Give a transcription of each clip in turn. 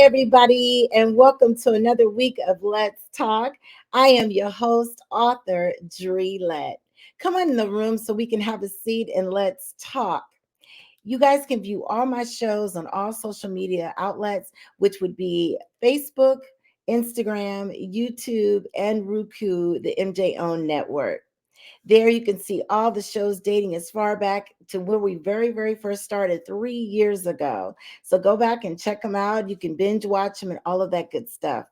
everybody, and welcome to another week of Let's Talk. I am your host, author Dre Lett. Come on in the room so we can have a seat and let's talk. You guys can view all my shows on all social media outlets, which would be Facebook, Instagram, YouTube, and Roku, the MJ Own network. There you can see all the shows dating as far back to where we very first started 3 years ago. So go back and check them out. You can binge watch them and all of that good stuff.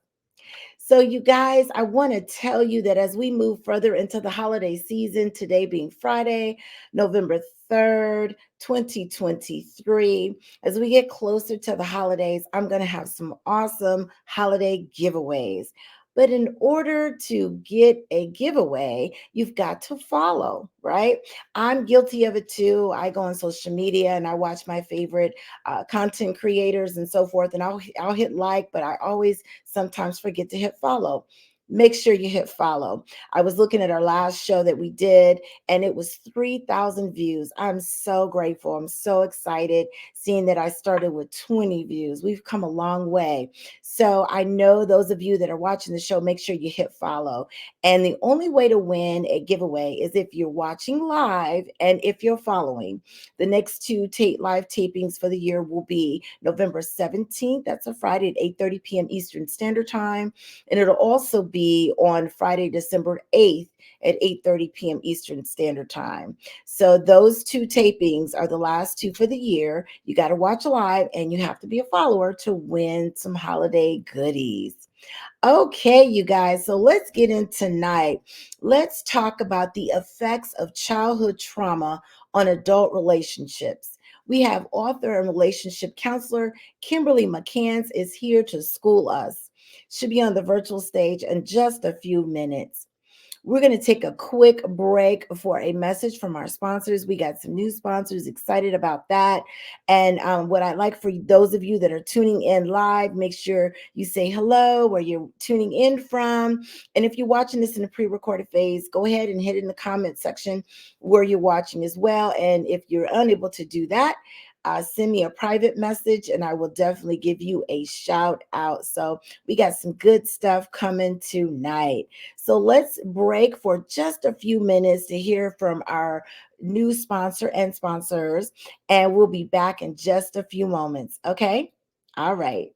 So, you guys, I want to tell you that as we move further into the holiday season, today being Friday, November 3rd, 2023, as we get closer to the holidays, I'm going to have some awesome holiday giveaways. But in order to get a giveaway, you've got to follow, right? I'm guilty of it too. I go on social media and I watch my favorite content creators and so forth, and I'll hit like, but I always sometimes forget to hit follow. Make sure you hit follow. I was looking at our last show that we did, and it was 3,000 views. I'm so grateful. I'm so excited seeing that I started with 20 views. We've come a long way. So I know those of you that are watching the show, make sure you hit follow. And the only way to win a giveaway is if you're watching live and if you're following. The next two live tapings for the year will be November 17th. That's a Friday at 8:30 p.m. Eastern Standard Time. And it'll also be on Friday, December 8th at 8:30 p.m. Eastern Standard Time. So those two tapings are the last two for the year. You got to watch live and you have to be a follower to win some holiday goodies. Okay, you guys, so let's get in tonight. Let's talk about the effects of childhood trauma on adult relationships. We have author and relationship counselor Kimberly McCants is here to school us. She'll be on the virtual stage in just a few minutes. We're going to take a quick break for a message from our sponsors. We got some new sponsors, excited about that. And what I'd like for those of you that are tuning in live, make sure you say hello, where you're tuning in from. And if you're watching this in the pre-recorded phase, go ahead and hit in the comment section where you're watching as well. And if you're unable to do that, send me a private message and I will definitely give you a shout out. So we got some good stuff coming tonight. So let's break for just a few minutes to hear from our new sponsor and sponsors, and we'll be back in just a few moments. Okay? All right.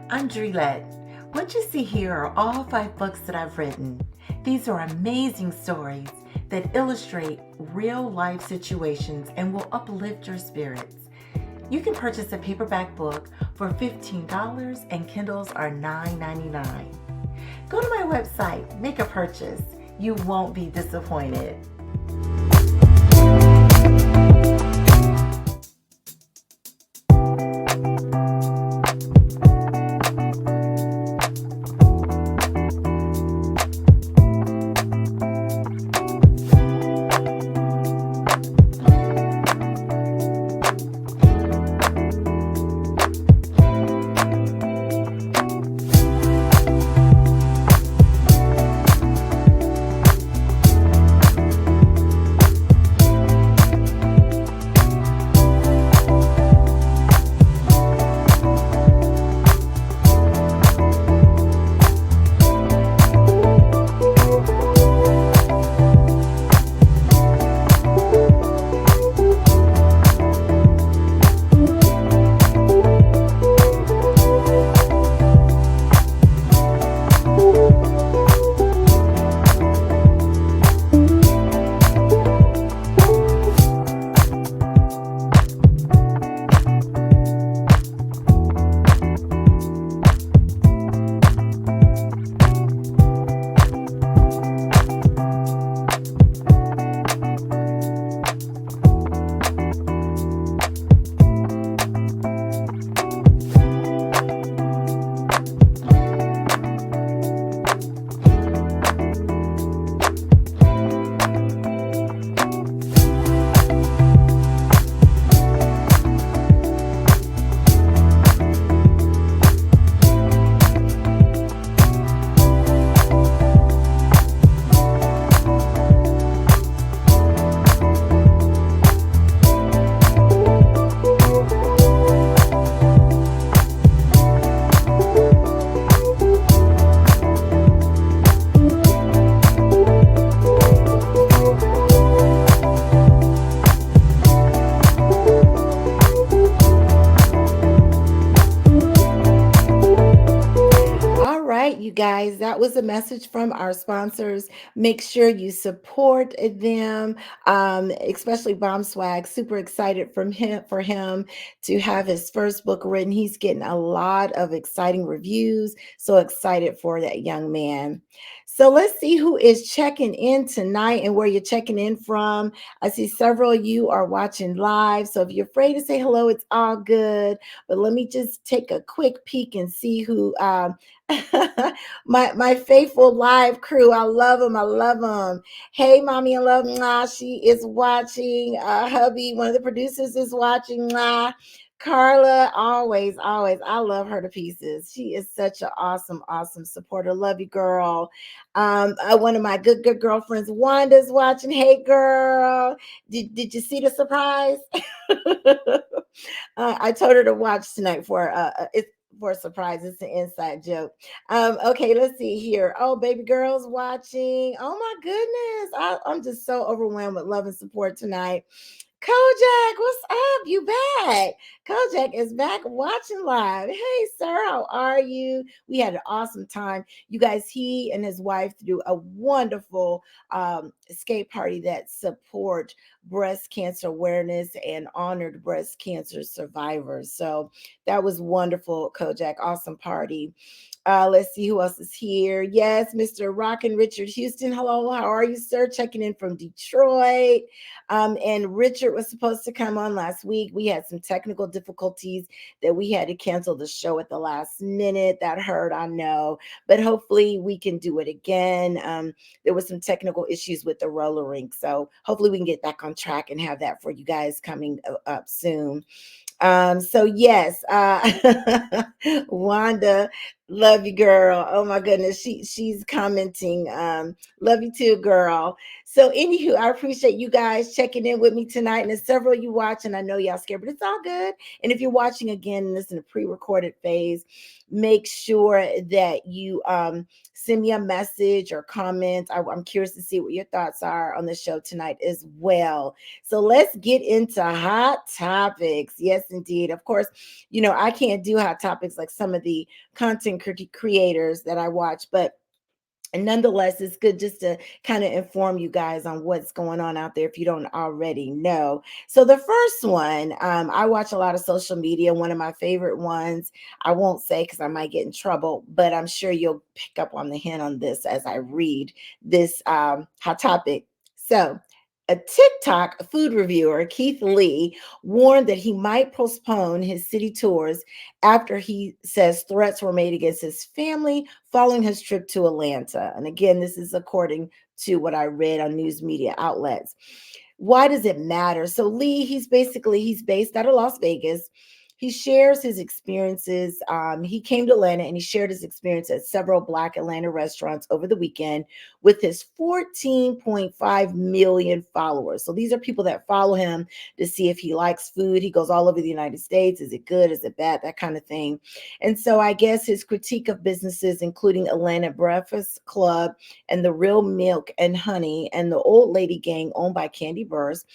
I'm Dre Lett. What you see here are all 5 books that I've written. These are amazing stories that illustrate real life situations and will uplift your spirits. You can purchase a paperback book for $15 and Kindles are $9.99. Go to my website, make a purchase. You won't be disappointed. you guys, that was a message from our sponsors. Make sure you support them, especially Bomb Swag. Super excited from him for him to have his first book written. He's getting a lot of exciting reviews. So excited for that young man. So let's see who is checking in tonight and where you're checking in from. I see several of you are watching live. So if you're afraid to say hello, it's all good. But let me just take a quick peek and see who my faithful live crew. I love them. I love them. Hey, mommy, I love. Mwah. She is watching. Hubby, one of the producers, is watching. Mwah. Carla, always, always. I love her to pieces. She is such an awesome, awesome supporter. Love you, girl. One of my good girlfriends, Wanda's watching. Hey, girl. Did you see the surprise? I told her to watch tonight for a surprise. It's an inside joke. Okay, let's see here. Oh, baby girl's watching. Oh my goodness. I'm just so overwhelmed with love and support tonight. Kojak, what's up? You back? Kojak is back watching live. Hey, sir, how are you? We had an awesome time. You guys, he and his wife threw a wonderful escape party that support breast cancer awareness and honored breast cancer survivors. So that was wonderful, Kojak. Awesome party. Let's see who else is here. Yes, Mr. Rockin' Richard Houston. Hello, how are you, sir? Checking in from Detroit. And Richard was supposed to come on last week. We had some technical difficulties that we had to cancel the show at the last minute. That hurt, I know, but hopefully we can do it again. There was some technical issues with the roller rink, so hopefully we can get back on track and have that for you guys coming up soon. So yes, Wanda, love you, girl. Oh my goodness, she's commenting. Love you too, girl. So anywho, I appreciate you guys checking in with me tonight. And there's several of you watching. I know y'all scared, but it's all good. And if you're watching again and this in a pre-recorded phase, make sure that you send me a message or comment. I'm curious to see what your thoughts are on the show tonight as well. So let's get into hot topics. Yes, indeed. Of course, I can't do hot topics like some of the content creators that I watch, but and nonetheless, it's good just to kind of inform you guys on what's going on out there if you don't already know. So the first one, I watch a lot of social media. One of my favorite ones, I won't say because I might get in trouble, but I'm sure you'll pick up on the hint on this as I read this hot topic. So a TikTok food reviewer, Keith Lee, warned that he might postpone his city tours after he says threats were made against his family following his trip to Atlanta. And again, this is according to what I read on news media outlets. Why does it matter? So Lee, he's based out of Las Vegas. He shares his experiences. He came to Atlanta and he shared his experience at several Black Atlanta restaurants over the weekend with his 14.5 million followers. So these are people that follow him to see if he likes food. He goes all over the United States. Is it good? Is it bad? That kind of thing. And so I guess his critique of businesses, including Atlanta Breakfast Club and the Real Milk and Honey and the Old Lady Gang owned by Candy Burrs,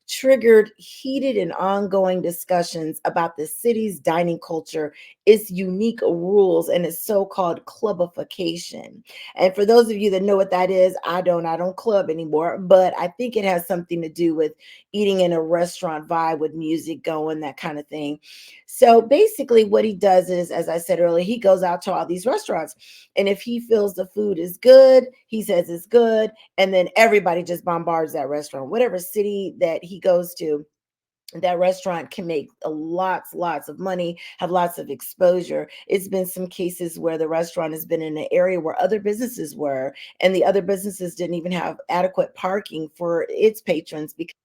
triggered heated and ongoing discussions about the city's dining culture, its unique rules, and its so-called clubification. And for those of you that know what that is, I don't club anymore, but I think it has something to do with eating in a restaurant vibe with music going, that kind of thing. So basically what he does is, as I said earlier, he goes out to all these restaurants, and if he feels the food is good, he says it's good, and then everybody just bombards that restaurant. Whatever city that he goes to, that restaurant can make lots of money, have lots of exposure. It's been some cases where the restaurant has been in an area where other businesses were, and the other businesses didn't even have adequate parking for its patrons because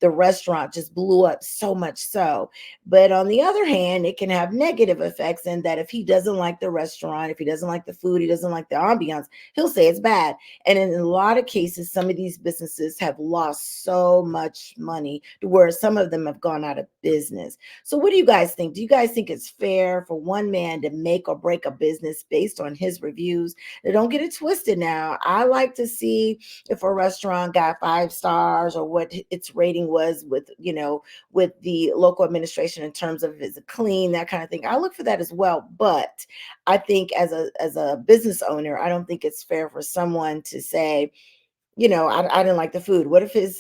the restaurant just blew up so much so. But on the other hand, it can have negative effects in that if he doesn't like the restaurant, if he doesn't like the food, he doesn't like the ambiance, he'll say it's bad. And in a lot of cases, some of these businesses have lost so much money to where some of them have gone out of business. So what do you guys think? Do you guys think it's fair for one man to make or break a business based on his reviews? Now, don't get it twisted now. I like to see if a restaurant got 5 stars or what its rating rating was with, with the local administration in terms of is it clean, that kind of thing. I look for that as well. But I think as a business owner, I don't think it's fair for someone to say, I didn't like the food. What if his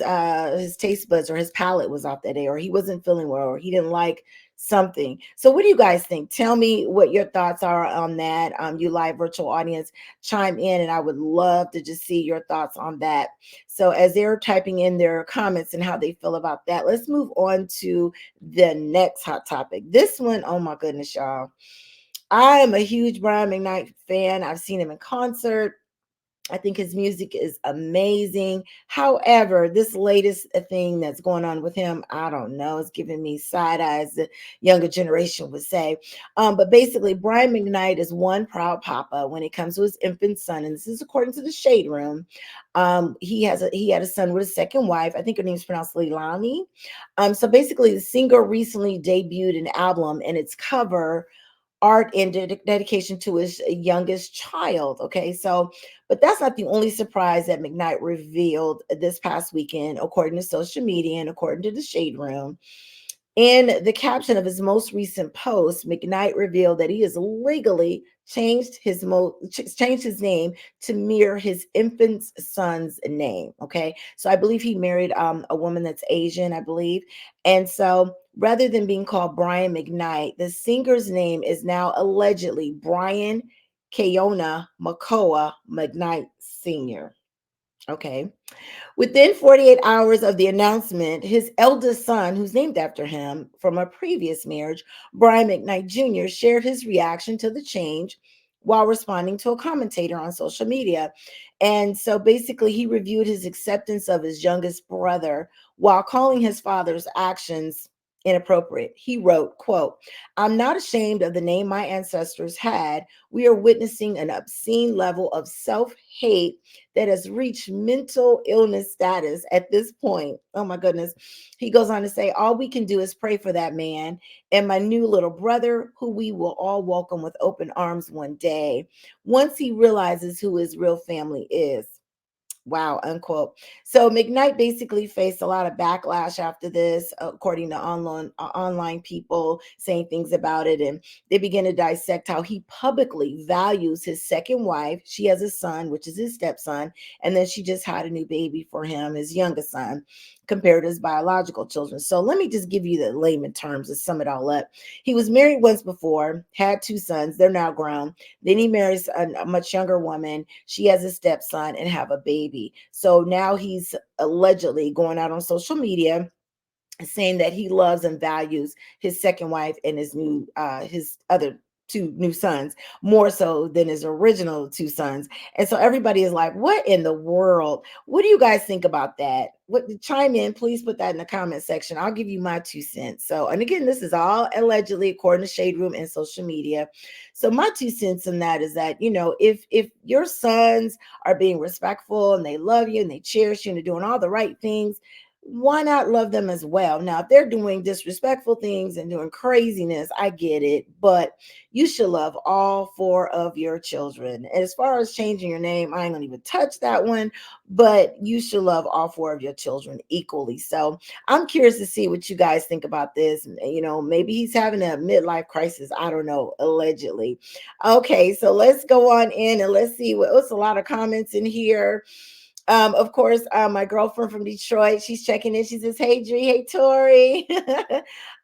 taste buds or his palate was off that day, or he wasn't feeling well, or he didn't like something? So what do you guys think? Tell me what your thoughts are on that. You live virtual audience, chime in, and I would love to just see your thoughts on that. So as they're typing in their comments and how they feel about that, let's move on to the next hot topic. This one, oh my goodness, y'all. I am a huge Brian McKnight fan. I've seen him in concert. I think his music is amazing. However, this latest thing that's going on with him, I don't know, it's giving me side eyes, the younger generation would say. But basically, Brian McKnight is one proud papa when it comes to his infant son, and this is according to the Shade Room. He had a son with his second wife. I think her name is pronounced Leilani. So basically, the singer recently debuted an album, and its cover art and dedication to his youngest child. Okay, so, but that's not the only surprise that McKnight revealed this past weekend, according to social media and according to the Shade Room. In the caption of his most recent post, McKnight revealed that he has legally changed his name to mirror his infant son's name. Okay, so I believe he married a woman that's Asian, I believe, and so rather than being called Brian McKnight, the singer's name is now allegedly Brian Keona Makoa McKnight Sr. Okay. Within 48 hours of the announcement, his eldest son, who's named after him from a previous marriage, Brian McKnight Jr., shared his reaction to the change while responding to a commentator on social media. And so basically, he reviewed his acceptance of his youngest brother while calling his father's actions inappropriate. He wrote, quote, "I'm not ashamed of the name my ancestors had. We are witnessing an obscene level of self-hate that has reached mental illness status at this point." Oh my goodness. He goes on to say, "All we can do is pray for that man and my new little brother, who we will all welcome with open arms one day, once he realizes who his real family is." Wow, unquote. So McKnight basically faced a lot of backlash after this, according to online people saying things about it, and they begin to dissect how he publicly values his second wife. She has a son, which is his stepson, and then she just had a new baby for him, his youngest son, compared to his biological children. So let me just give you the layman terms to sum it all up. He was married once before, had two sons. They're now grown. Then he marries a much younger woman. She has a stepson and have a baby. So now he's allegedly going out on social media saying that he loves and values his second wife and his other two new sons more so than his original two sons. And so everybody is like, what in the world? What do you guys think about that? What, chime in, please put that in the comment section. I'll give you my 2 cents. So, and again, this is all allegedly according to Shade Room and social media. So my 2 cents in that is that, if your sons are being respectful and they love you and they cherish you and they're doing all the right things, why not love them as well? Now, if they're doing disrespectful things and doing craziness, I get it, but you should love all four of your children. And as far as changing your name, I ain't gonna even touch that one, but you should love all four of your children equally. So I'm curious to see what you guys think about this. Maybe he's having a midlife crisis. I don't know, allegedly. Okay, so let's go on in and let's see what's a lot of comments in here. Of course, my girlfriend from Detroit, she's checking in. She says, "Hey, Dree, hey, Tori."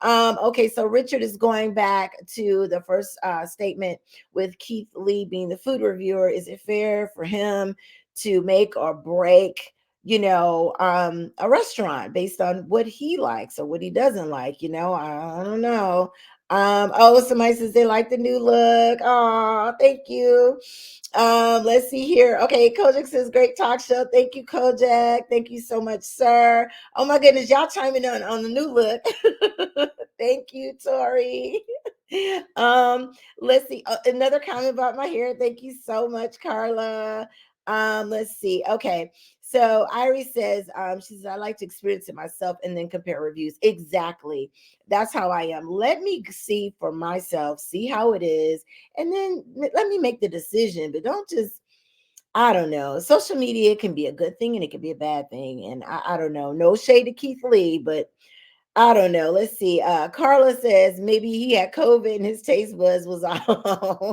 Okay, so Richard is going back to the first statement with Keith Lee being the food reviewer. Is it fair for him to make or break, a restaurant based on what he likes or what he doesn't like? I don't know. Oh, somebody says they like the new look. Oh, thank you. Let's see here. Okay, Kojak says great talk show. Thank you, Kojak. Thank you so much, sir. Oh my goodness, y'all chiming on the new look. Thank you, Tori. Let's see. Another comment about my hair. Thank you so much, Carla. Let's see. Okay. So Iris says, she says, I like to experience it myself and then compare reviews. Exactly. That's how I am. Let me see for myself, see how it is, and then let me make the decision. But don't just, I don't know. Social media can be a good thing and it can be a bad thing. And I don't know. No shade to Keith Lee, but I don't know. Let's see. Carla says maybe he had COVID and his taste buds was off.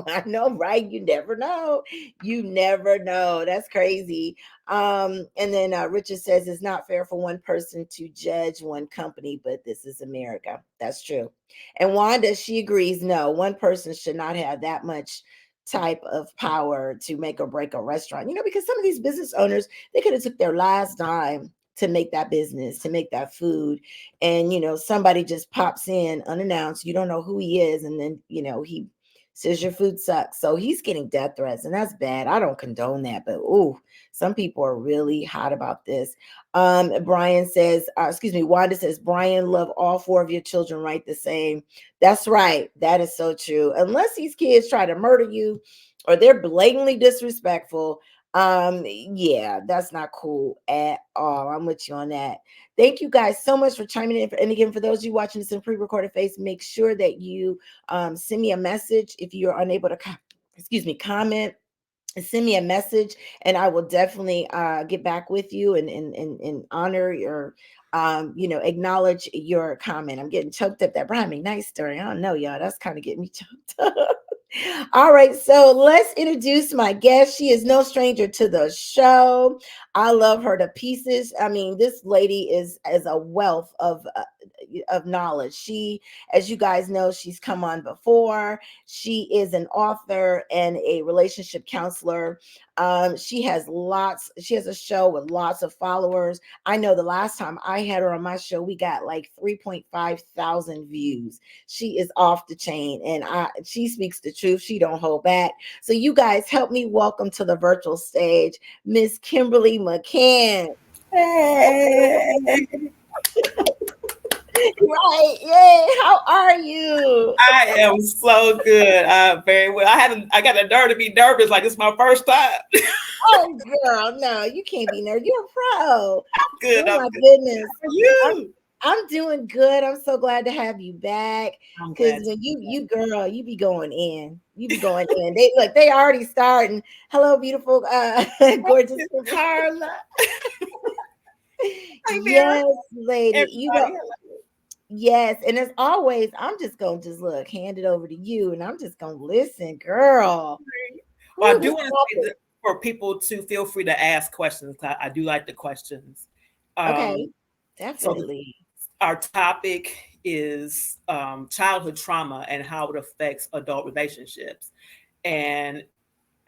I know, right? You never know. You never know. That's crazy. And then Richard says it's not fair for one person to judge one company, but this is America. That's true. And Wanda, she agrees. No, one person should not have that much type of power to make or break a restaurant. Because some of these business owners, they could have took their last dime to make that business, to make that food, and somebody just pops in unannounced, you don't know who he is, and then he says your food sucks, so he's getting death threats, and that's bad. I don't condone that, but ooh, some people are really hot about this. Brian says, excuse me, Wanda says, Brian, love all four of your children right the same. That's right. That is so true. Unless these kids try to murder you or they're blatantly disrespectful, yeah, that's not cool at all. I'm with you on that. Thank you guys so much for chiming in. And again, for those of you watching this in pre-recorded phase, make sure that you send me a message if you're unable to comment. Send me a message and I will definitely get back with you and honor your acknowledge your comment. I'm getting choked up. That Brian McKnight story, I don't know, y'all, that's kind of getting me choked up. All right, so let's introduce my guest. She is no stranger to the show. I love her to pieces. I mean, this lady is a wealth of knowledge. She, as you guys know, she's come on before. She is an author and a relationship counselor. She has a show with lots of followers. I know the last time I had her on my show, we got like 3.5 thousand views. She is off the chain, and she speaks the truth. She don't hold back. So you guys help me welcome to the virtual stage, Miss Kimberly McCants. Hey. Right. Yay. How are you? I am so good. Very well. I got a nerve to be nervous, like it's my first time. Oh, girl, no, you can't be nervous. You're a pro. Good. Oh I'm my good. goodness. How are I'm you? I'm doing good. I'm so glad to have you back. I'm Cause glad to when be you girl, you be going in. You be going in. They already starting. Hello, beautiful, gorgeous back. Carla. Hey there, Yes, lady. everybody. Yes, and as always, I'm just gonna just look, hand it over to you, and I'm just gonna listen, girl. Well, Who I do this want to say topic? that for people to feel free to ask questions. I do like the questions. Um, Okay, so definitely. our topic is childhood trauma and how it affects adult relationships. And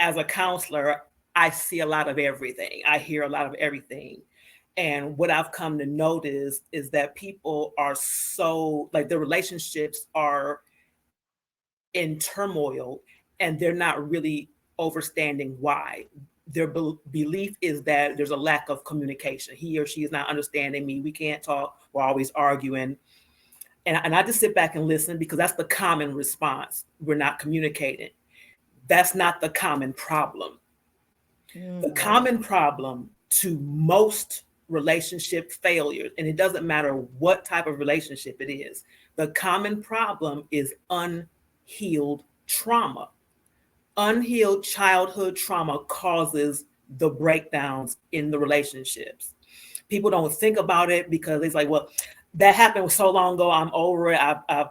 as a counselor, I see a lot of everything. I hear a lot of everything. And what I've come to notice is that people are so, like, the relationships are in turmoil and they're not really overstanding why. Their belief is that there's a lack of communication. He or she is not understanding me. We can't talk. We're always arguing. And I just sit back and listen because that's the common response. We're not communicating. That's not the common problem. The Mm, common problem to most relationship failures, and it doesn't matter what type of relationship it is, the common problem is unhealed trauma. Unhealed childhood trauma causes the breakdowns in the relationships. People don't think about it because it's like, well, that happened so long ago. I'm over it. I've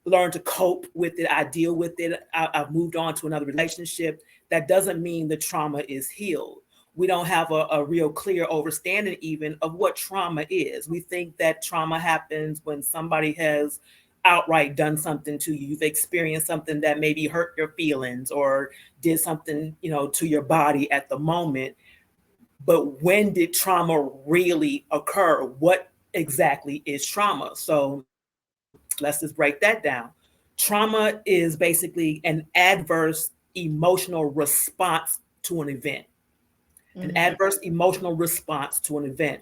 learned to cope with it. I deal with it. I've moved on to another relationship. That doesn't mean the trauma is healed. We don't have a real clear understanding even of what trauma is. We think that trauma happens when somebody has outright done something to you. You've experienced something that maybe hurt your feelings or did something, to your body at the moment. But when did trauma really occur? What exactly is trauma? So let's just break that down. Trauma is basically an adverse emotional response to an event, an mhm. adverse emotional response to an event.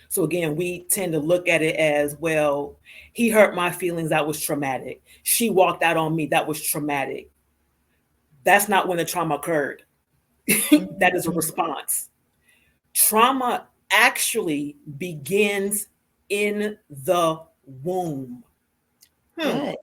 So again, we tend to look at it as, well, he hurt my feelings. That was traumatic. She walked out on me. That was traumatic. That's not when the trauma occurred. That is a Mhm. response. Trauma actually begins in the womb. Hmm. What?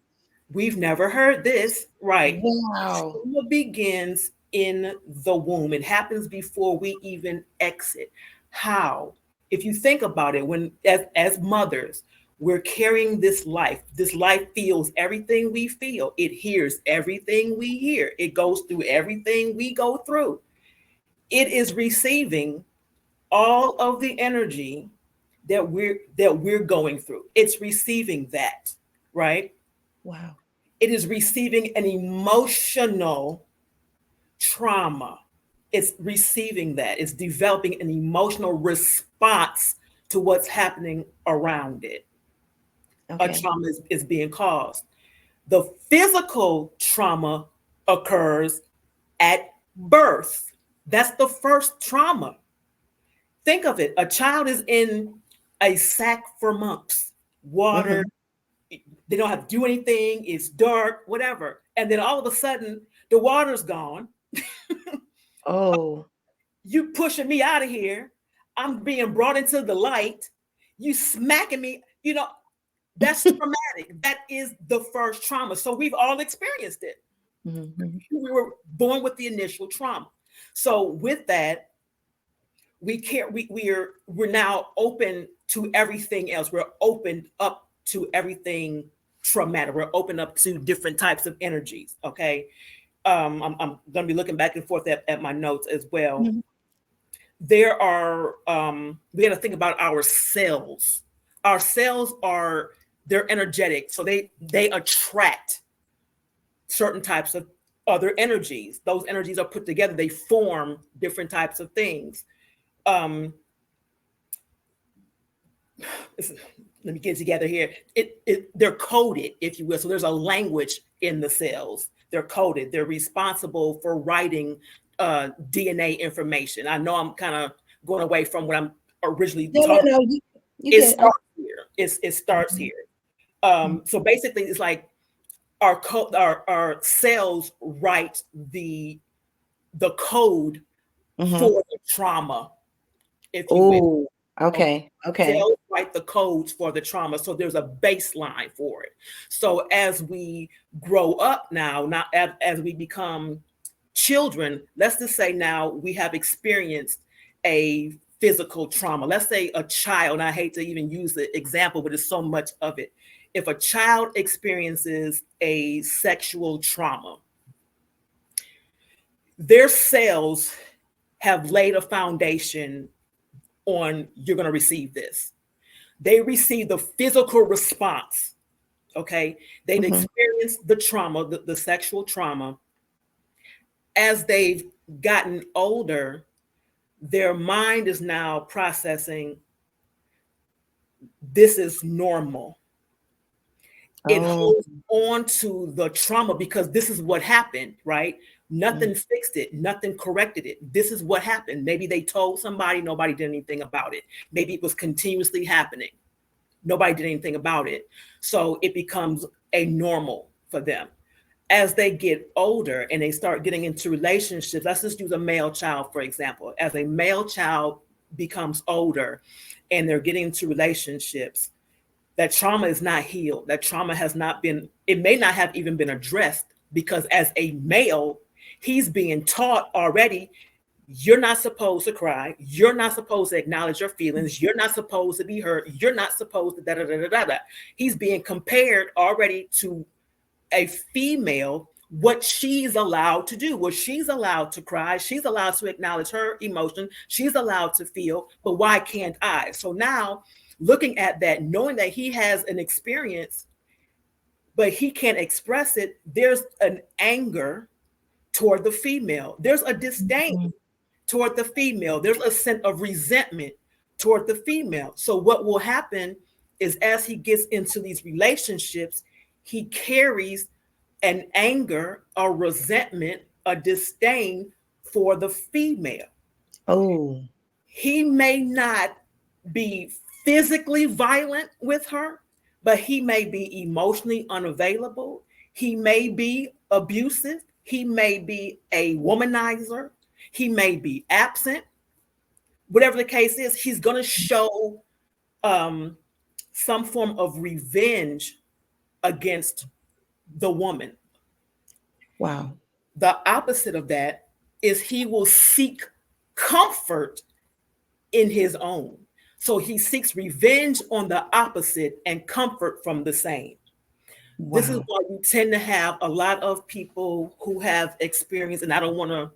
We've never heard this. Right. Wow. Trauma begins in the womb. It happens before we even exit. How? If you think about it, when as mothers, we're carrying this life. This life feels everything we feel. It hears everything we hear. It goes through everything we go through. It is receiving all of the energy that we're going through. It's receiving that, right? Wow. It is receiving an emotional trauma. It's receiving that. It's developing an emotional response to what's happening around it. A Okay. trauma is being caused. The physical trauma occurs at birth. That's the first trauma. Think of it. A child is in a sack for months, water, Mm-hmm. they don't have to do anything, it's dark, whatever. And then all of a sudden, the water's gone. Oh. You pushing me out of here. I'm being brought into the light. You smacking me. That's traumatic. That is the first trauma. So we've all experienced it. Mm-hmm. We were born with the initial trauma. So with that, we're now open to everything else. We're open up to everything traumatic. We're open up to different types of energies. Okay. I'm going to be looking back and forth at my notes as well. Mm-hmm. There are we got to think about our cells. Our cells they're energetic, so they attract certain types of other energies. Those energies are put together, they form different types of things. Let me get it together here. They're coded, if you will. So there's a language in the cells. They're coded. They're responsible for writing DNA information. I know I'm kind of going away from what I'm originally No, no, talking. no. You It get. starts here. It starts Mhm. here. So basically, it's like our cells write the code Mm-hmm. for the trauma, if you will. Oh. Okay. Okay. Okay. Cells write the codes for the trauma. So there's a baseline for it. So as we grow up now, not as we become children, let's just say now we have experienced a physical trauma. Let's say a child, and I hate to even use the example, but there's so much of it. If a child experiences a sexual trauma, their cells have laid a foundation on you're going to receive this. They receive the physical response. Okay. They've Mm-hmm. experienced the trauma, the sexual trauma. As they've gotten older, their mind is now processing this is normal. It Oh. holds on to the trauma because this is what happened, right? Mm. Nothing fixed it, nothing corrected it. This is what happened. Maybe they told somebody, nobody did anything about it. Maybe it was continuously happening. Nobody did anything about it. So it becomes a normal for them. As they get older and they start getting into relationships, let's just use a male child, for example. As a male child becomes older and they're getting into relationships, that trauma is not healed. That trauma has not been, it may not have even been addressed because as a male, he's being taught already you're not supposed to cry. You're not supposed to acknowledge your feelings. You're not supposed to be hurt. You're not supposed to da da da da da da. He's being compared already to a female, what she's allowed to do, what she's allowed to cry. She's allowed to acknowledge her emotion. She's allowed to feel, but why can't I? So now looking at that, knowing that he has an experience, but he can't express it, there's an anger toward the female. There's a disdain Mhm. toward the female. There's a sense of resentment toward the female. So what will happen is as he gets into these relationships, he carries an anger, a resentment, a disdain for the female. Oh. He may not be physically violent with her, but he may be emotionally unavailable. He may be abusive. He may be a womanizer. He may be absent. Whatever the case is, he's going to show um, some form of revenge against the woman. Wow. The opposite of that is he will seek comfort in his own. So he seeks revenge on the opposite and comfort from the same. This is Wow. why you tend to have a lot of people who have experienced, and I don't want to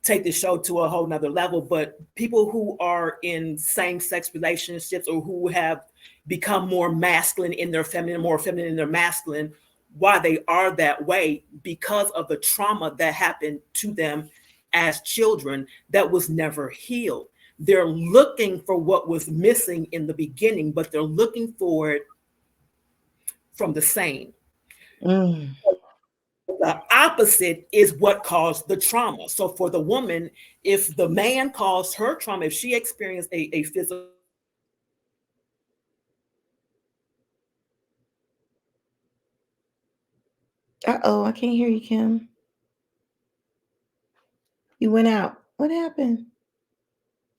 take the show to a whole nother level, but people who are in same-sex relationships or who have become more masculine in their feminine, more feminine in their masculine, why they are that way, because of the trauma that happened to them as children that was never healed. They're looking for what was missing in the beginning, but they're looking for it from the same. Mm. The opposite is what caused the trauma. So for the woman, if the man caused her trauma, if she experienced a physical Uh-oh, I can't hear you, Kim. You went out. What happened?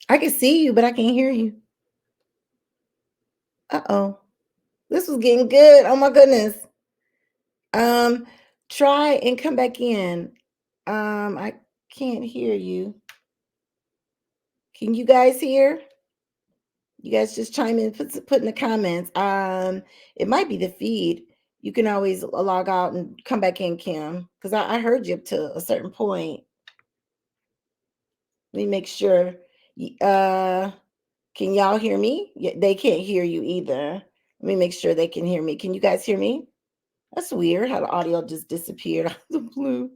I can see you, but I can't hear you. Uh-oh. This was getting good. Oh my goodness. Um, Try and come back in. I can't hear you. Can you guys hear? You guys just chime in, put in the comments. It might be the feed. You can always log out and come back in, Kim, because I heard you up to a certain point. Let me make sure. Can y'all hear me? They can't hear you either. Let me make sure they can hear me. Can you guys hear me? That's weird how the audio just disappeared out of the blue.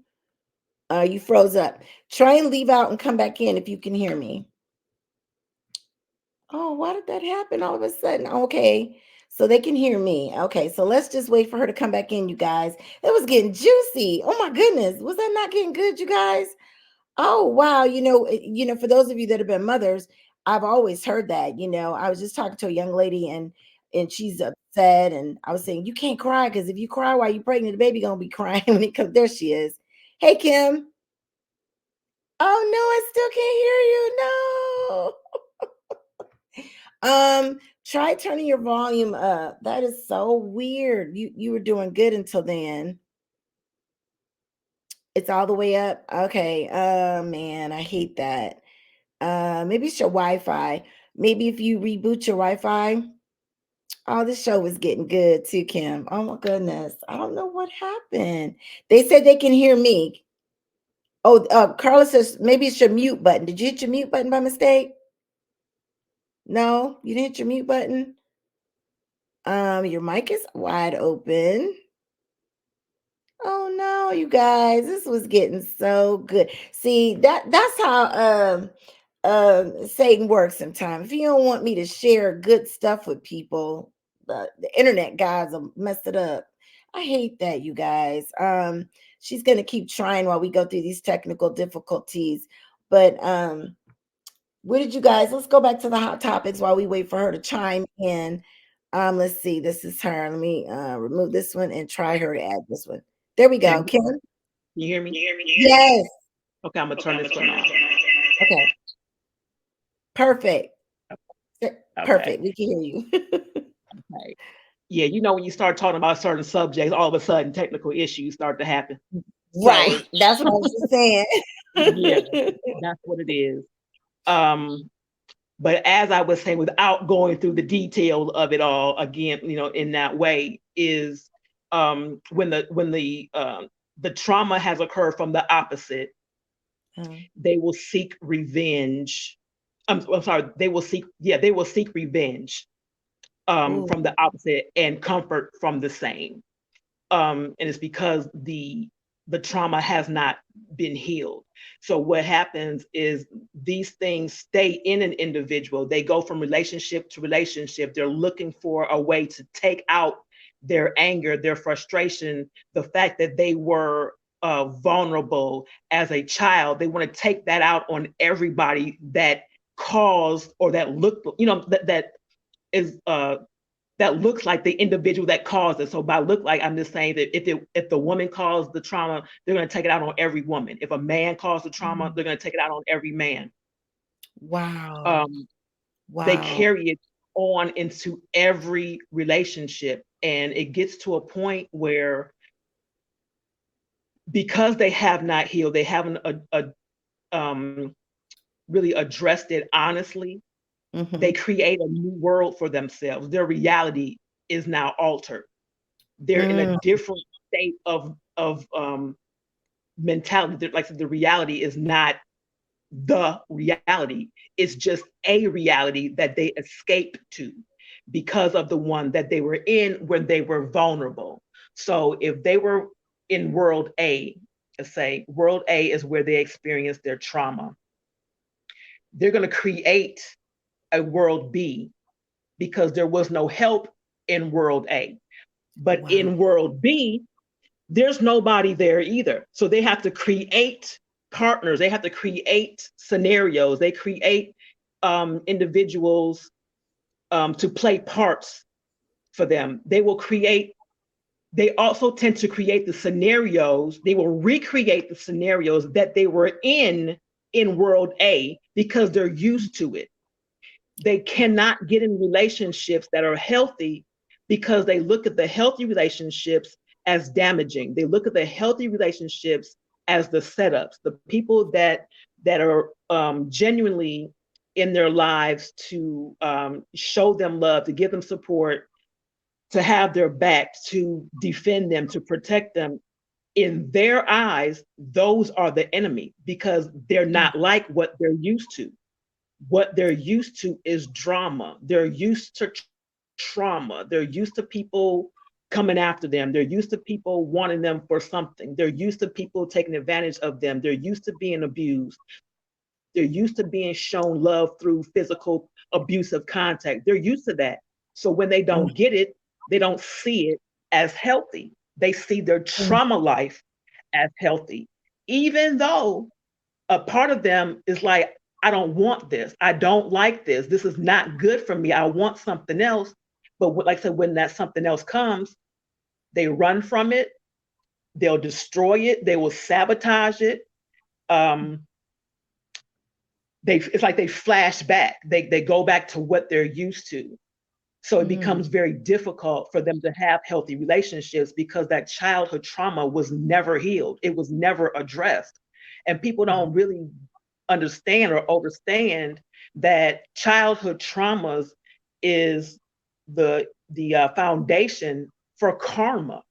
You froze up. Try and leave out and come back in if you can hear me. Oh, why did that happen all of a sudden? Okay, so they can hear me. Okay, so let's just wait for her to come back in, you guys. It was getting juicy. Oh my goodness, was that not getting good, you guys? Oh wow, for those of you that have been mothers, I've always heard that. I was just talking to a young lady and she's upset, and I was saying you can't cry because if you cry while you're pregnant, the baby gonna be crying when it comes. There she is. Hey Kim. Oh no, I still can't hear you. No. Try turning your volume up. That is so weird. You were doing good until then. It's all the way up. Okay. Man, I hate that. Maybe it's your Wi-Fi. Maybe if you reboot your Wi-Fi. Oh, this show was getting good too, Kim. Oh my goodness. I don't know what happened. They said they can hear me. Oh, Carla says maybe it's your mute button. Did you hit your mute button by mistake? No, you didn't hit your mute button. Your mic is wide open. Oh no, you guys, this was getting so good. See, that's how Satan works sometimes. If you don't want me to share good stuff with people, the internet guys will mess it up. I hate that, you guys. She's gonna keep trying while we go through these technical difficulties. But where did you guys? Let's go back to the hot topics while we wait for her to chime in. Let's see. This is her. Let me remove this one and try her to add this one. There we go. Kim? You hear me? Yes. Okay, I'm gonna turn this one off. Okay. Perfect. Okay. Perfect. We can hear you. Okay. Yeah, when you start talking about certain subjects, all of a sudden technical issues start to happen. Right. So, that's what I was just saying. Yeah, that's what it is. But as I was saying, without going through the details of it all again, in that way, is when the trauma has occurred from the opposite, they will seek revenge. I'm sorry, they will seek revenge from the opposite and comfort from the same. And it's because the trauma has not been healed. So what happens is these things stay in an individual. They go from relationship to relationship. They're looking for a way to take out their anger, their frustration, the fact that they were vulnerable as a child. They want to take that out on everybody that caused or that looked, that is that looks like the individual that caused it. So by look like, I'm just saying that if the woman caused the trauma, they're going to take it out on every woman. If a man caused the trauma, they're going to take it out on every man. Wow. They carry it on into every relationship. And it gets to a point where, because they have not healed, they haven't um, really addressed it honestly, they Mhm. create a new world for themselves. Their reality is now altered. They're in a Mm. different state of mentality. Like the reality is not the reality. It's just a reality that they escaped to because of the one that they were in when they were vulnerable. So if they were in world A, let's say world A is where they experienced their trauma, they're going to create a world B because there was no help in world A. But Wow. in world B, there's nobody there either. So they have to create partners, they have to create scenarios, they create individuals to play parts for them. They also tend to create the scenarios, they will recreate the scenarios that they were in world A because they're used to it. They cannot get in relationships that are healthy because they look at the healthy relationships as damaging. They look at the healthy relationships as the setups, the people that are genuinely in their lives to show them love, to give them support, to have their back, to defend them, to protect them. In their eyes, those are the enemy because they're not like what they're used to. What they're used to is drama. They're used to trauma. They're used to people coming after them. They're used to people wanting them for something. They're used to people taking advantage of them. They're used to being abused. They're used to being shown love through physical abusive contact. They're used to that. So when they don't Mm. get it, they don't see it as healthy. They see their Mm. trauma life as healthy, even though a part of them is like, I don't want this. I don't like this. This is not good for me. I want something else. But like I said, when that something else comes, they run from it. They'll destroy it. They will sabotage it. Um, it's like they flash back. They go back to what they're used to. So it becomes Mm. very difficult for them to have healthy relationships because that childhood trauma was never healed. It was never addressed. And people don't really understand or understand that childhood traumas is the foundation for karma.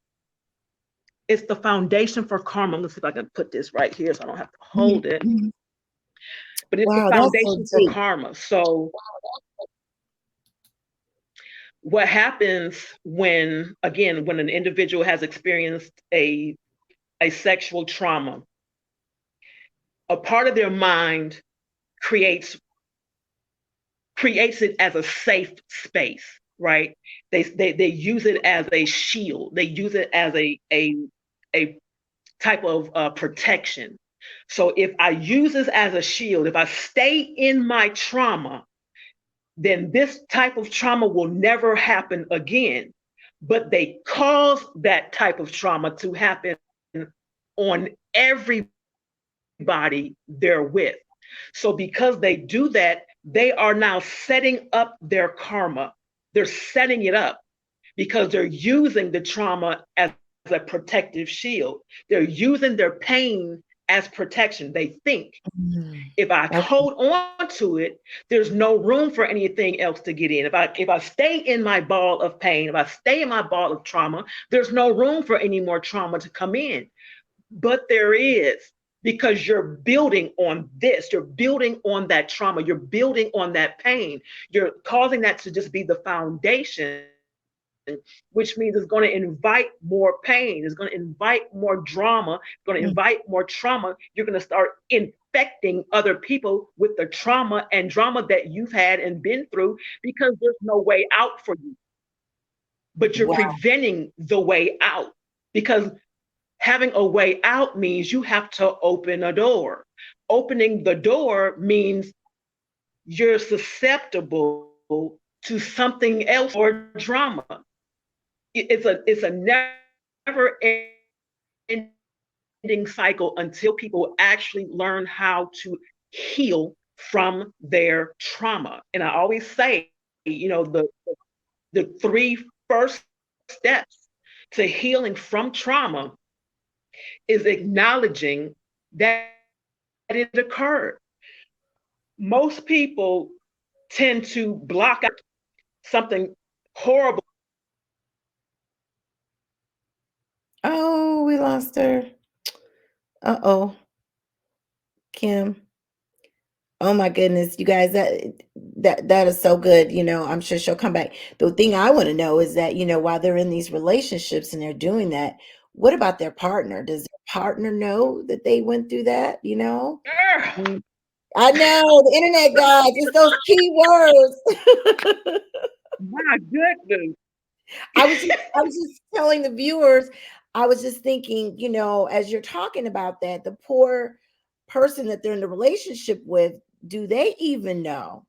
It's the foundation for karma. Let's see if I can put this right here so I don't have to hold it. Mhm. But it's the Wow, that's so foundation for deep. karma. So what happens when, again, when an individual has experienced a sexual trauma, a part of their mind creates creates it as a safe space, right? They use it as a shield. They use it as a type of protection. So if I use this as a shield, if I stay in my trauma, then this type of trauma will never happen again. But they cause that type of trauma to happen on everybody they're with. So because they do that, they are now setting up their karma. They're setting it up because they're using the trauma as a protective shield. They're using their pain as protection. They think Mm. if I Okay. hold on to it, there's no room for anything else to get in. If I stay in my ball of pain, if I stay in my ball of trauma, there's no room for any more trauma to come in. But there is, because you're building on this, you're building on that trauma, you're building on that pain, you're causing that to just be the foundation, which means it's going to invite more pain, it's going to invite more drama, it's going to invite Mm. more trauma. You're going to start infecting other people with the trauma and drama that you've had and been through because there's no way out for you, but you're Wow. preventing the way out because having a way out means you have to open a door. Opening the door means you're susceptible to something else or drama. It's a never ending cycle until people actually learn how to heal from their trauma. And I always say, the three first steps to healing from trauma is acknowledging that you are a victim. it occurred. Most people tend to block out something horrible. Oh, we lost her. Uh-oh. Kim. Oh my goodness, you guys, that is so good. I'm sure she'll come back. The thing I want to know is that, while they're in these relationships and they're doing that, what about their partner? Does their partner know that they went through that? Mm, I know the internet guys, it's those key words. My goodness. I was just telling the viewers, I was just thinking, as you're talking about that, the poor person that they're in the relationship with, do they even know?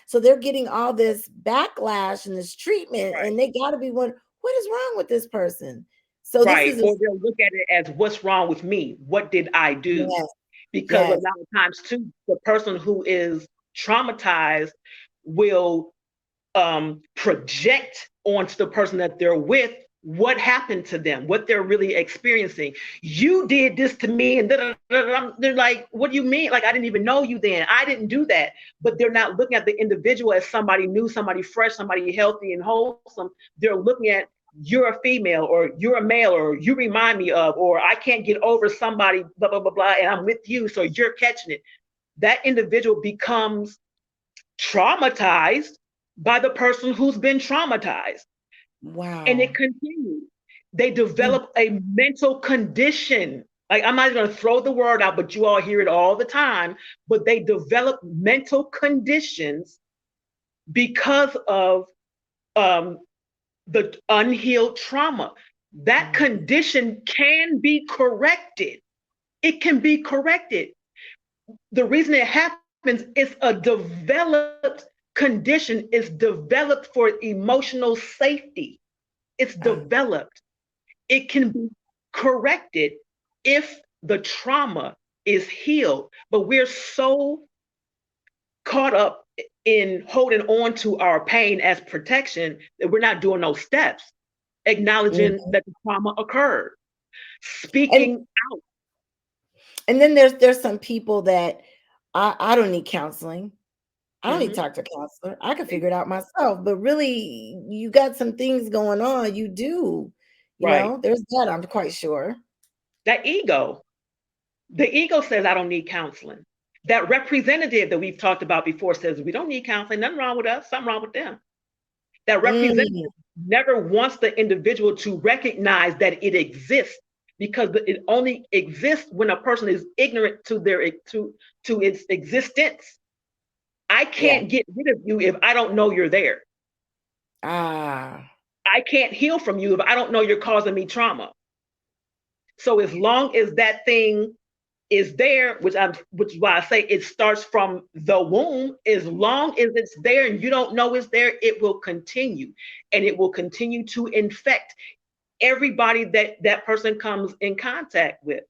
So they're getting all this backlash and this treatment, Right. and they got to be wondering, what is wrong with this person? So this Right. is Or they'll look at it as, what's wrong with me? What did I do? yes, Because a yes. lot of times too, the person who is traumatized will project onto the person that they're with what happened to them, what they're really experiencing. You did this to me, and they're like, what do you mean? Like, I didn't even know you then. I didn't do that. But they're not looking at the individual as somebody new, somebody fresh, somebody healthy and wholesome. They're looking at, you're a female, or you're a male, or you remind me of, or I can't get over somebody, blah, blah, blah, blah, and I'm with you, so you're catching it. That individual becomes traumatized by the person who's been traumatized. Wow. And it continues. They develop a mental condition. Like, I'm not going to throw the word out, but you all hear it all the time. But they develop mental conditions because of the unhealed trauma. That condition can be corrected. It can be corrected. The reason it happens is a developed condition, is developed for emotional safety. It's developed. It can be corrected if the trauma is healed. But we're so caught up in holding on to our pain as protection that we're not doing those steps, acknowledging that the trauma occurred, speaking out. And then there's some people that I don't need counseling. I don't need to talk to a counselor. I can figure it out myself. But really, you got some things going on. You do. Right. There's that, I'm quite sure. That ego. The ego says, I don't need counseling. That representative that we've talked about before says, we don't need counseling. Nothing wrong with us. Something wrong with them. That representative never wants the individual to recognize that it exists, because it only exists when a person is ignorant to its existence. I can't get rid of you if I don't know you're there. I can't heal from you if I don't know you're causing me trauma. So as long as that thing is there, which is why I say it starts from the womb, as long as it's there and you don't know it's there, it will continue. And it will continue to infect everybody that person comes in contact with,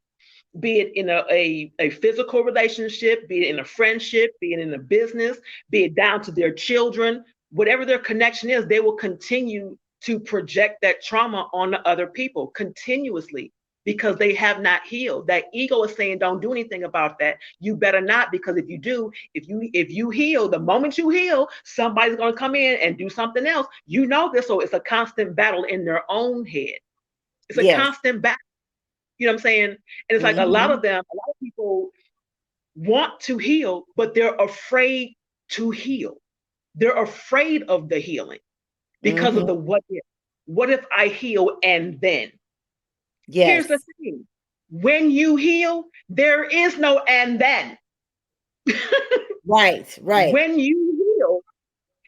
be it in a physical relationship, be it in a friendship, be it in a business, be it down to their children. Whatever their connection is, they will continue to project that trauma on the other people continuously, because they have not healed. That ego is saying, don't do anything about that. You better not, because if you do, if you heal, the moment you heal, somebody's going to come in and do something else. You know this, so it's a constant battle in their own head. It's a constant battle. You know what I'm saying? And it's like a lot of people want to heal, but they're afraid to heal. They're afraid of the healing because of the what if. What if I heal and then? Here's the thing. When you heal, there is no and then. Right. When you heal,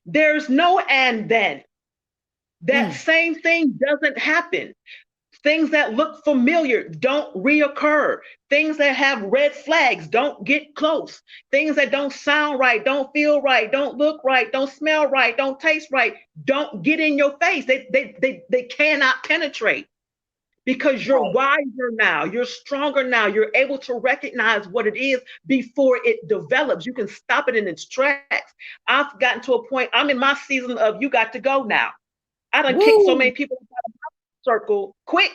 there's no and then. That same thing doesn't happen. Things that look familiar don't reoccur. Things that have red flags don't get close. Things that don't sound right, don't feel right, don't look right, don't smell right, don't taste right, don't get in your face. They cannot penetrate, because you're wiser now, you're stronger now, you're able to recognize what it is before it develops. You can stop it in its tracks. I've gotten to a point, I'm in my season of you got to go now. I done kicked so many people out of my circle quick.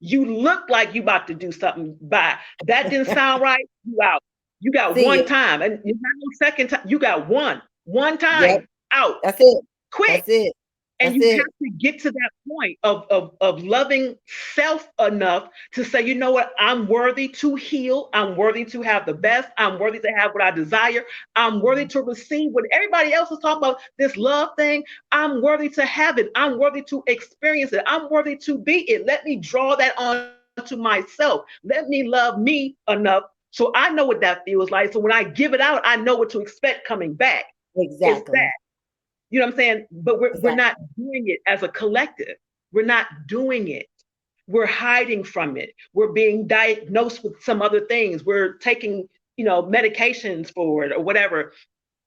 You look like you about to do something. Bye. That didn't sound right. You out. You got See one it. time, and it's not no second time. You got one Yep. time out. That's it. Quick. That's it. And That's you it. have to get to that point of loving self enough to say, you know what, I'm worthy to heal. I'm worthy to have the best. I'm worthy to have what I desire. I'm worthy to receive what everybody else is talking about, this love thing. I'm worthy to have it. I'm worthy to experience it. I'm worthy to be it. Let me draw that onto myself. Let me love me enough so I know what that feels like. So when I give it out, I know what to expect coming back. It's that. Exactly. You know what I'm saying? But we're Exactly. not doing it as a collective. We're not doing it. We're hiding from it. We're being diagnosed with some other things. We're taking, medications for it or whatever.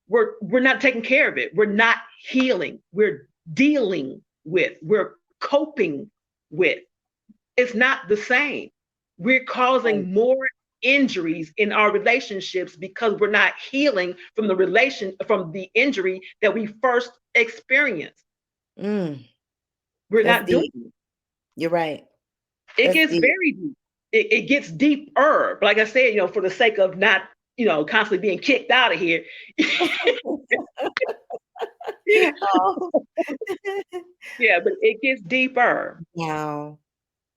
We're not taking care of it. We're not healing. We're dealing with. We're coping with. It's not the same. We're Right. causing more injuries in our relationships because we're not healing from the injury that we first experienced. Mm, We're that's not doing deep. it. You're right. It That's gets deep. very deep. It gets deeper. But like I said, for the sake of not, constantly being kicked out of here. Oh. Yeah, but it gets deeper. Wow.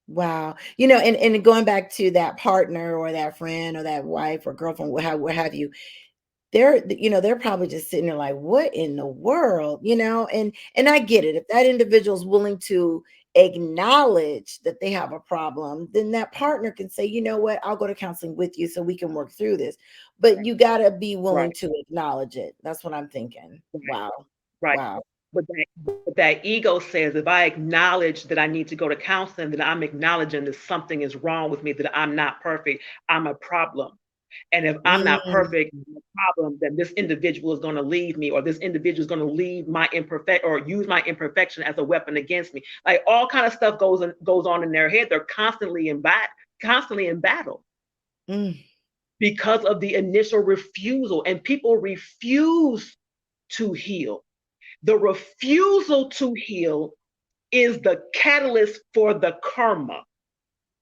Wow. And going back to that partner or that friend or that wife or girlfriend, what have you, they're probably just sitting there like, what in the world? And I get it. If that individual is willing to acknowledge that they have a problem, then that partner can say, you know what, I'll go to counseling with you so we can work through this. But you got to be willing Right, to acknowledge it. That's what I'm thinking. right, Wow. right. Wow. But that ego says if I acknowledge that I need to go to counseling, then I'm acknowledging that something is wrong with me, that I'm not perfect, I'm a problem. And if I'm not Mm, perfect, I'm a problem, then this individual is going to leave me, or this individual is going to leave my imperfect or use my imperfection as a weapon against me. Like all kind of stuff goes on in their head. They're constantly in battle mm. because of the initial refusal, and people refuse to heal. The refusal to heal is the catalyst for the karma.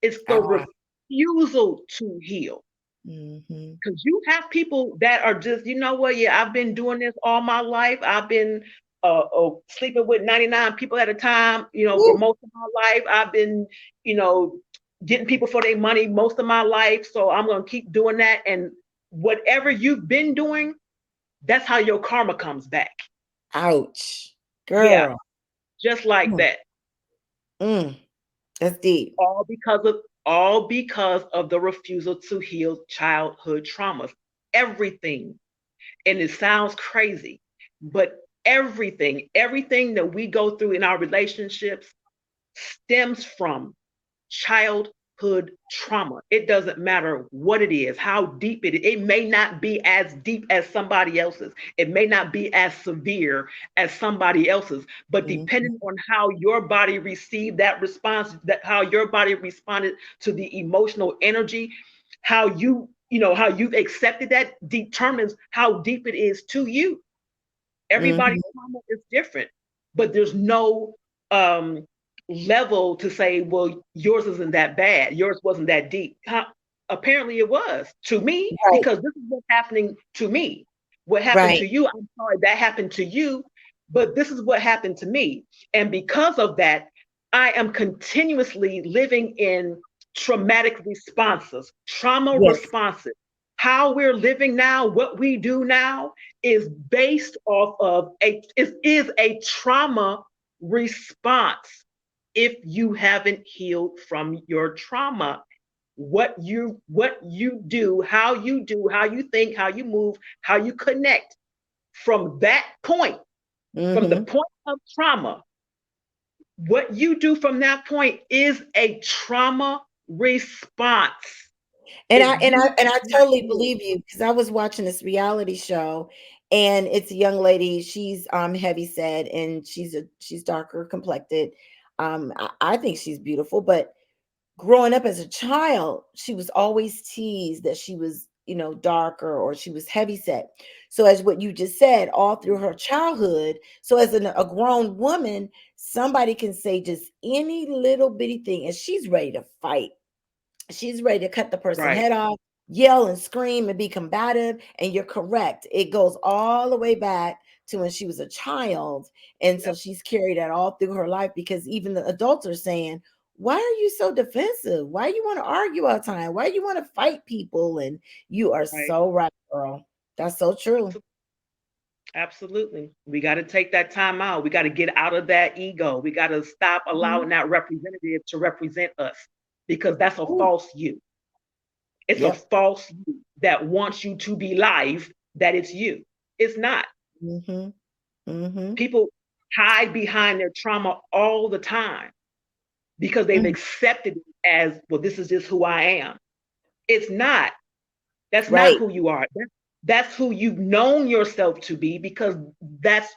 It's the Ah. refusal to heal. Mhm. Because you have people that are just, you know what, yeah, I've been doing this all my life. I've been sleeping with 99 people at a time, for Woo. most of my life. I've been, you know, getting people for their money most of my life. So I'm going to keep doing that. And whatever you've been doing, that's how your karma comes back. Ouch. Yeah, Girl. just like Mm, that. mm. That's deep. All because of the refusal to heal childhood traumas. Everything, and it sounds crazy, but everything that we go through in our relationships stems from childhood trauma. It doesn't matter what it is, how deep it is. It may not be as deep as somebody else's. It may not be as severe as somebody else's, but Mhm. depending on how your body received that response, that how your body responded to the emotional energy, how you've accepted that determines how deep it is to you. Everybody's Mhm. trauma is different, but there's no um, level to say, well, yours isn't that bad, yours wasn't that deep. Apparently, it was to me Right. because this is what's happening to me. What happened Right. to you? I'm sorry that happened to you, but this is what happened to me, and because of that, I am continuously living in traumatic responses, trauma Yes. responses. How we're living now, what we do now, is based off of is a trauma response. If you haven't healed from your trauma, what you do, how you think, how you move, how you connect from that point, from the Mhm. point of trauma, what you do from that point is a trauma response. And If I and I you and have I not totally healed, believe you because I was watching this reality show, and it's a young lady. She's heavy set, and she's darker complected. I think she's beautiful, but growing up as a child, she was always teased that she was, darker, or she was heavy set. So as what you just said, all through her childhood, so as a grown woman, somebody can say just any little bitty thing and she's ready to fight. She's ready to cut the person Right. head off, yell and scream and be combative. And you're correct. It goes all the way back to when she was a child. And so Yep. she's carried that all through her life, because even the adults are saying, why are you so defensive? Why you want to argue all the time? Why you want to fight people? And you are Right. so right, girl. That's so true. Absolutely. We got to take that time out. We got to get out of that ego. We got to stop allowing Mhm. that representative to represent us, because that's a Ooh, false you. It's a yep. false you that wants you to believe that it's you. It's not. Mm-hmm. Mm-hmm. People hide behind their trauma all the time because they've Mm. accepted it as, well, this is just who I am. It's not. That's not Right. who you are. That's who you've known yourself to be, because that's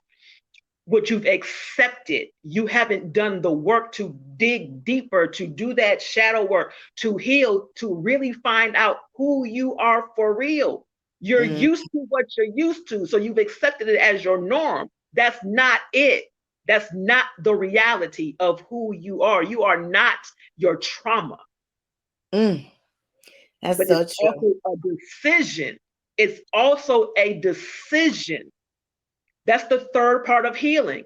what you've accepted. You haven't done the work to dig deeper, to do that shadow work, to heal, to really find out who you are for real. You're Mm. used to what you're used to, so you've accepted it as your norm. That's not it. That's not the reality of who you are. You are not your trauma, Mm. That's but it's so true. also a decision. It's also a decision. That's the third part of healing.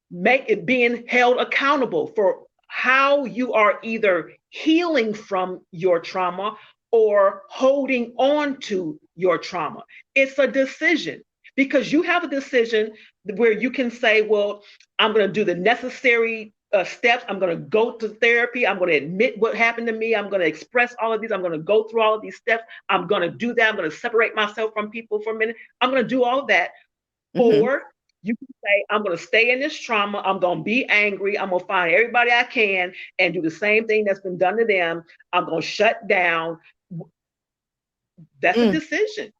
Make it being held accountable for how you are either healing from your trauma or holding on to your trauma. It's a decision, because you have a decision where you can say, well, I'm going to do the necessary steps. I'm going to go to therapy. I'm going to admit what happened to me. I'm going to express all of these. I'm going to go through all of these steps. I'm going to do that. I'm going to separate myself from people for a minute. I'm going to do all of that. Mm-hmm. Or you can say, I'm going to stay in this trauma. I'm going to be angry. I'm going to find everybody I can and do the same thing that's been done to them. I'm going to shut down. That's a Mm. decision.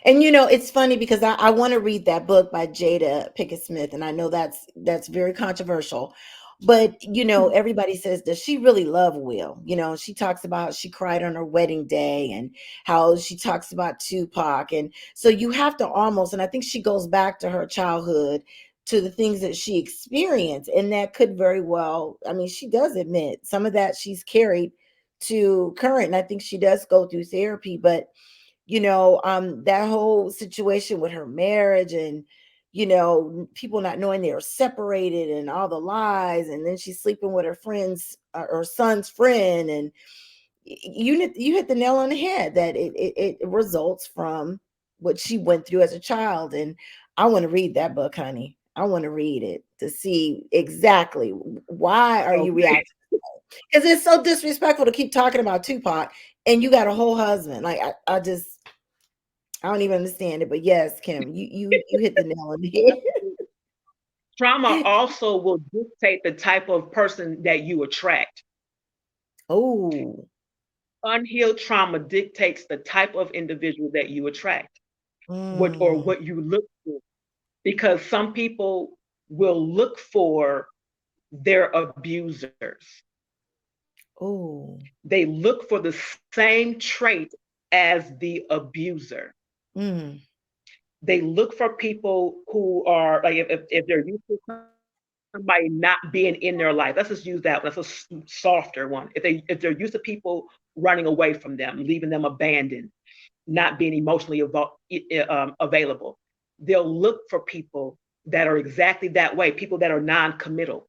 And it's funny because I want to read that book by Jada Pickett Smith, and I know that's very controversial. But everybody says, does she really love Will? She talks about she cried on her wedding day, and how she talks about Tupac. And so you have to almost, and I think she goes back to her childhood, to the things that she experienced. And that could very well, I mean, she does admit some of that she's carried to current. And I think she does go through therapy, but that whole situation with her marriage, and people not knowing they were separated, and all the lies, and then she's sleeping with her friend's her son's friend. And you hit the nail on the head, that it results from what she went through as a child. And I want to read that book, honey. I want to read it to see exactly why are you Okay. reacting, because it's so disrespectful to keep talking about Tupac and you got a whole husband. Like I don't even understand it. But yes, Kim, you hit the nail on the Trauma head. also will dictate the type of person that you attract. Oh. Unhealed trauma dictates the type of individual that you attract, Mm. what you look for. Because some people will look for their abusers. Oh. They look for the same trait as the abuser. Mm. They look for people who are like, if they're used to somebody not being in their life. Let's just use that one. That's a softer one. If they're used to people running away from them, leaving them abandoned, not being emotionally available, they'll look for people that are exactly that way. People that are non-committal,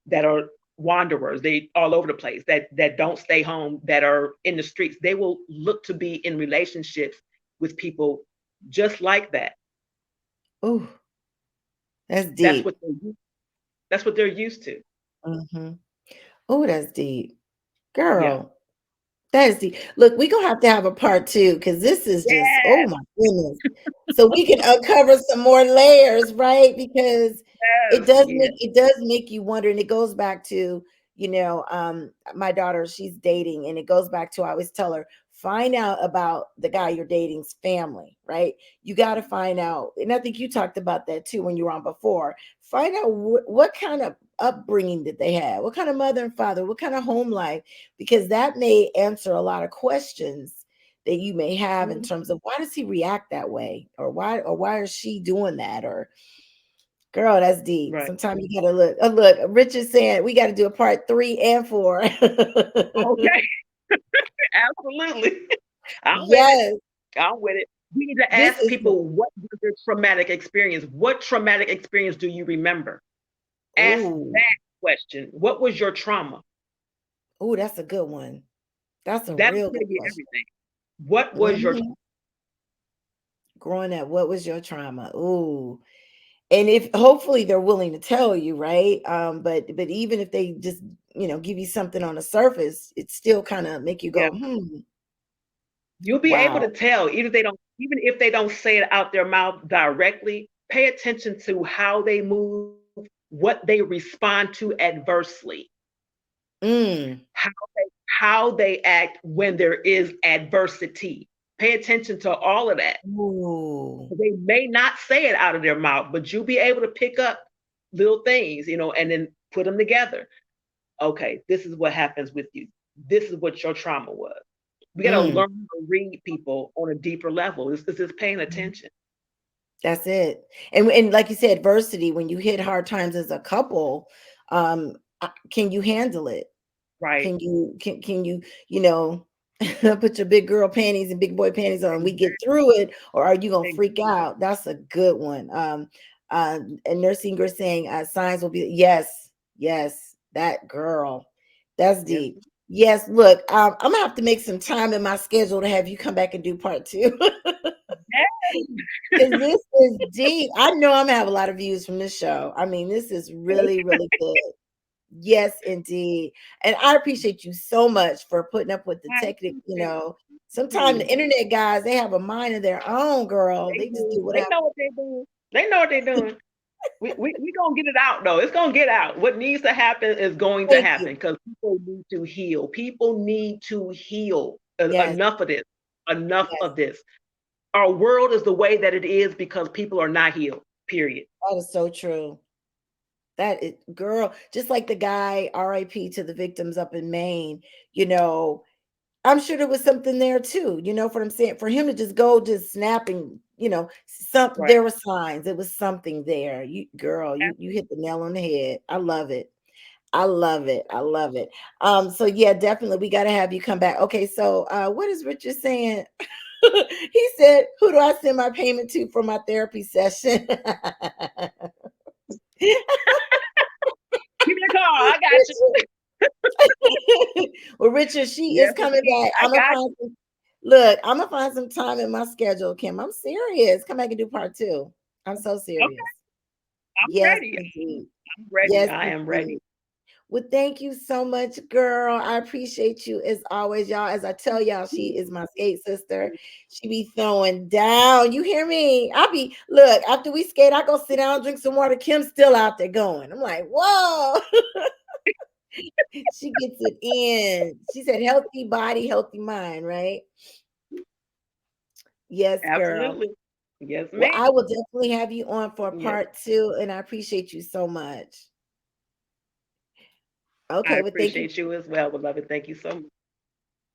that are wanderers, they all over the place, that don't stay home, that are in the streets. They will look to be in relationships with people just like that. Oh, that's That's deep. what that's what they're used to. Mm-hmm. Oh, that's deep. Yeah. Girl, that is deep. Look, we're gonna have to have a part two, because this is just, oh Yes. my goodness. So we can uncover some more layers, right? Because it Yes. does Yeah. make you wonder. And it goes back to, my daughter, she's dating, and it goes back to, I always tell her, find out about the guy you're dating's family, right? You got to find out. And I think you talked about that too when you were on before. Find out what kind of upbringing did they have, what kind of mother and father, what kind of home life, because that may answer a lot of questions that you may have in Mhm. terms of why does he react that way, or why is she doing that, or girl, that's deep. Right. Sometimes you gotta look. Oh, look, Richard saying we got to do a part 3 and 4. Okay. Absolutely. I'm with it. Yes, I'm with it. We need to this ask is. people, what was their traumatic experience? What traumatic experience do you remember? Ask Oh, that question. What was your trauma? oh, that's a good one. That's a That'll real tell good you question. everything. What was your Mhm. Growing up, what was your trauma? Ooh. And if hopefully they're willing to tell you, right? But even if they just, give you something on the surface, it still kind of make you yeah? go, You'll be able wow. to tell, even if they don't say it out their mouth directly. Pay attention to how they move, what they respond to adversely, Mm. how they act when there is adversity. Pay attention to all of that. Ooh. They may not say it out of their mouth, but you'll be able to pick up little things, and then put them together. Okay, this is what happens with you. This is what your trauma was. We got to Mm. learn to read people on a deeper level. It's just paying attention. That's it. And like you said, adversity, when you hit hard times as a couple, can you handle it? Right. Can you, put your big girl panties and big boy panties on and we get through it, or are you gonna freak out? That's a good one. And Nursing Girl saying signs will be, yes, that girl. That's Yes. deep. Yes, look, I'm gonna have to make some time in my schedule to have you come back and do part 2. Because this is deep. I know I'm gonna have a lot of views from this show. I mean, this is really, really good. Yes, indeed. And I appreciate you so much for putting up with the I technique. appreciate Sometimes the you. internet guys, they have a mind of their own, girl. They They just do. do They whatever. know what they're doing. They know what they're doing. We gonna get it out though. It's gonna get out. What needs to happen is going to Thank you. happen, because people need to heal. People need to heal. Yes, Enough of this. Enough yes. of this. Our world is the way that it is because people are not healed. Period. That is so true. That is, girl, just like the guy, RIP to the victims up in Maine, you know, I'm sure there was something there too. You know what I'm saying? For him to just go just snapping, Right. there were signs. There was something there. You hit the nail on the head. I love it. I love it. I love it. So yeah, definitely we got to have you come back. Okay, so what is Richard saying? He said, "Who do I send my payment to for my therapy session?" Give me a call. I got you. Well, Richard, she is Yes, coming indeed. back. I got you. I'm gonna find some time in my schedule, Kim. I'm serious. Come back and do part 2. I'm so Okay. serious. I'm Yes, ready. indeed. I'm ready. Yes, I am ready. indeed. Well, thank you so much, girl. I appreciate you as always, y'all. As I tell y'all, she is my skate sister. She be throwing down. You hear me? Look, after we skate, I go sit down, drink some water. Kim's still out there going. I'm like, whoa. She gets it in. She said, healthy body, healthy mind, right? Yes, girl. Absolutely. Yes, Well, ma'am. I will definitely have you on for Yes. part 2, and I appreciate you so much. I Okay, well, thank you. appreciate you as well, beloved. Thank you so much.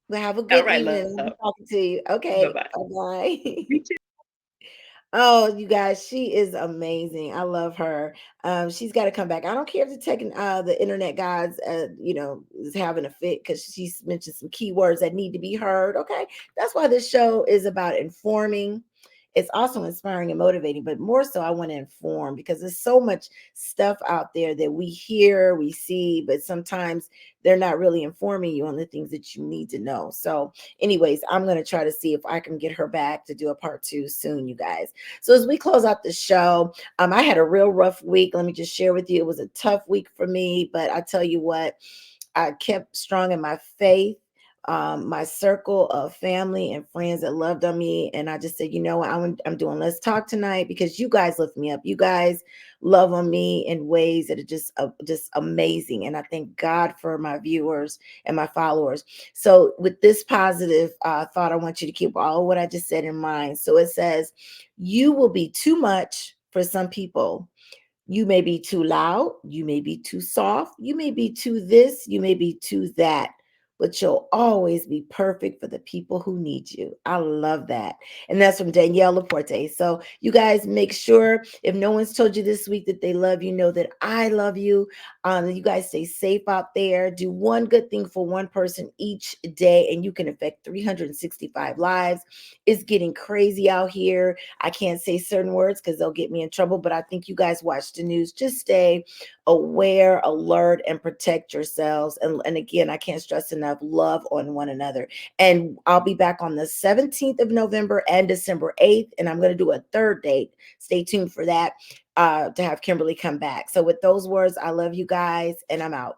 Well, have a All good right, evening. love. I'll be talking to you. Bye Okay, bye. bye-bye. You too. Oh, you guys, she is amazing. I love her. She's got to come back. I don't care if the internet guys, is having a fit because she's mentioned some keywords that need to be heard. Okay, that's why this show is about informing. It's also inspiring and motivating, but more so, I want to inform because there's so much stuff out there that we hear, we see, but sometimes they're not really informing you on the things that you need to know. So, anyways, I'm going to try to see if I can get her back to do a part 2 soon, you guys. So as we close out the show, I had a real rough week. Let me just share with you. It was a tough week for me, but I tell you what, I kept strong in my faith. My circle of family and friends that loved on me, and I just said, you know what, I'm doing Let's Talk tonight because you guys lift me up. You guys love on me in ways that are just amazing, and I thank God for my viewers and my followers. So with this positive thought, I want you to keep all what I just said in mind. So it says, you will be too much for some people. You may be too loud. You may be too soft. You may be too this. You may be too that. but you'll always be perfect for the people who need you. I love that. And that's from Danielle Laporte. So you guys make sure, if no one's told you this week that they love you, know that I love you. You guys stay safe out there. Do one good thing for one person each day, and you can affect 365 lives. It's getting crazy out here. I can't say certain words because they'll get me in trouble, but I think you guys watch the news. Just stay aware, alert, and protect yourselves. And again, I can't stress enough, love on one another. And I'll be back on the 17th of November and December 8th, and I'm going to do a third date. Stay tuned for that, to have Kimberly come back. So with those words, I love you guys, and I'm out.